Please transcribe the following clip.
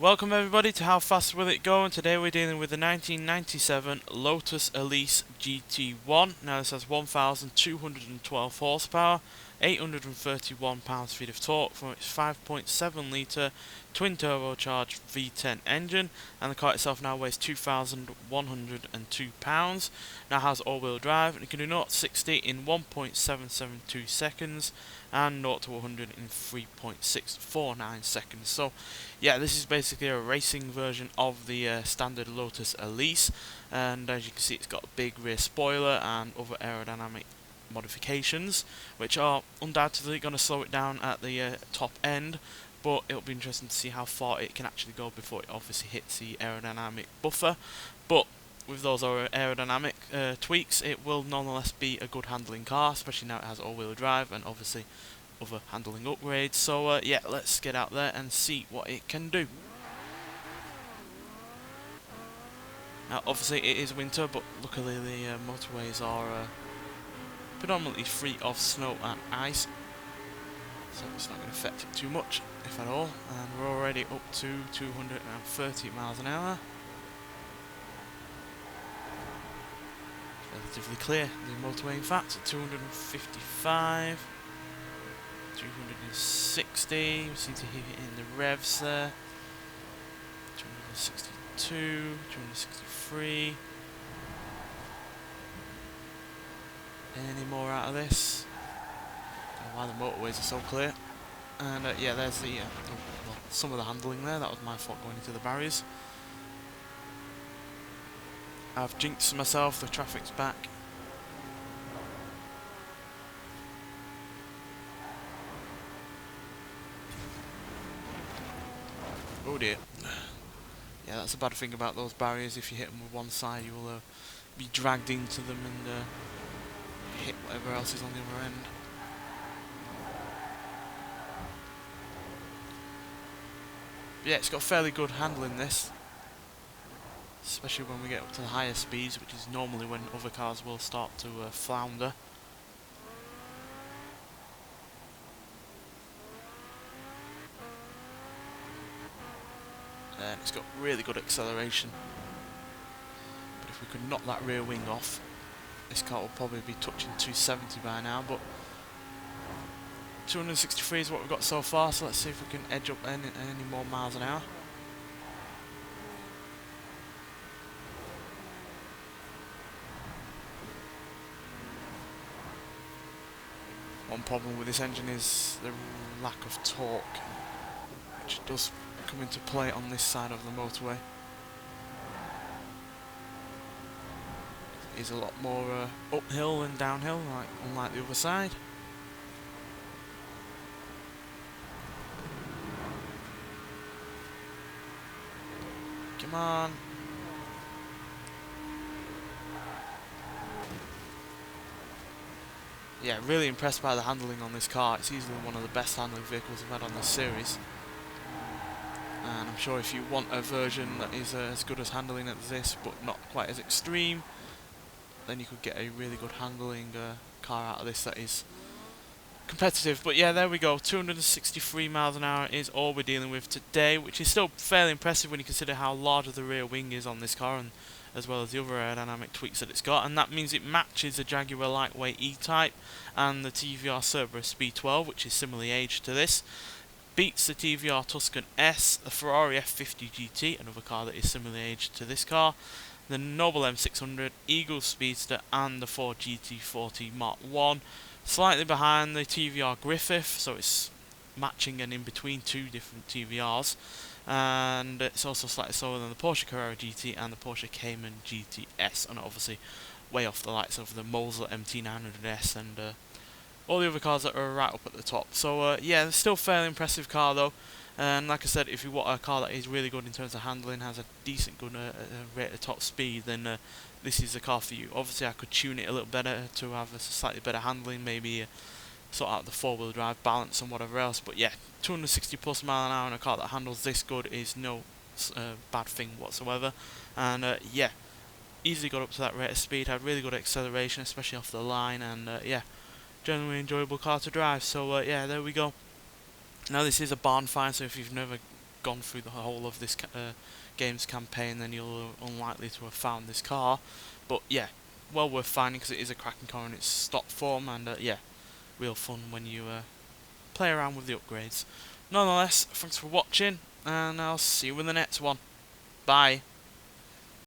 Welcome everybody to How Fast Will It Go, and today we're dealing with the 1997 Lotus Elise GT1. Now this has 1,212 horsepower, 831 pounds-feet of torque from its 5.7 litre twin turbocharged V10 engine, and the car itself now weighs 2,102 pounds. Now has all-wheel drive and it can do 0 to 60 in 1.772 seconds and 0 to 100 in 3.649 seconds. So yeah, this is basically a racing version of the standard Lotus Elise, and as you can see it's got a big rear spoiler and other aerodynamic modifications which are undoubtedly going to slow it down at the top end, but it'll be interesting to see how far it can actually go before it obviously hits the aerodynamic buffer. But with those aerodynamic tweaks, it will nonetheless be a good handling car, especially now it has all-wheel drive and obviously other handling upgrades. So yeah, let's get out there and see what it can do. Now obviously it is winter, but luckily the motorways are predominantly free of snow and ice, so it's not going to affect it too much, if at all. And we're already up to 230 miles an hour. Relatively clear, the motorway in fact, at 255, 260, we seem to hit it in the revs there, 262, 263, any more out of this? Don't know why the motorways are so clear. And yeah, there's the well, some of the handling there. That was my fault going into the barriers. I've jinxed myself, the traffic's back. Oh dear. Yeah, that's a bad thing about those barriers. If you hit them with one side, you will be dragged into them and hit whatever else is on the other end. But yeah, it's got fairly good handling, this, especially when we get up to the higher speeds, which is normally when other cars will start to flounder. And it's got really good acceleration, but if we could knock that rear wing off, this car will probably be touching 270 by now. But 263 is what we've got so far, so let's see if we can edge up any more miles an hour. One problem with this engine is the lack of torque, which does come into play on this side of the motorway. It is a lot more uphill than downhill, unlike the other side. Come on. Yeah, really impressed by the handling on this car. It's easily one of the best handling vehicles I've had on this series. And I'm sure if you want a version that is as good as handling as this, but not quite as extreme, then you could get a really good handling car out of this that is competitive. But yeah, there we go. 263 miles an hour is all we're dealing with today, which is still fairly impressive when you consider how large the rear wing is on this car, and as well as the other aerodynamic tweaks that it's got. And that means it matches the Jaguar lightweight E-Type and the TVR Cerberus B12, which is similarly aged to this. Beats the TVR Tuscan S, the Ferrari F50 GT, another car that is similarly aged to this car, the Noble M600, Eagle Speedster, and the Ford GT40 Mark 1. Slightly behind the TVR Griffith, so it's matching and in between two different TVRs. And it's also slightly slower than the Porsche Carrera GT and the Porsche Cayman GTS, and obviously way off the likes of the Moser MT900S and all the other cars that are right up at the top. So yeah, it's still a fairly impressive car though. And like I said, if you want a car that is really good in terms of handling, has a decent good rate of top speed, then this is the car for you. Obviously I could tune it a little better to have a slightly better handling, maybe sort out the four-wheel drive balance and whatever else. But yeah, 260 plus mile an hour in a car that handles this good is no bad thing whatsoever. And yeah, easily got up to that rate of speed, had really good acceleration, especially off the line, and yeah, generally enjoyable car to drive. So yeah, there we go. Now this is a barn find, so if you've never gone through the whole of this game's campaign, then you're unlikely to have found this car. But yeah, well worth finding because it is a cracking car in its stock form, and yeah, real fun when you play around with the upgrades. Nonetheless, thanks for watching, and I'll see you in the next one. Bye.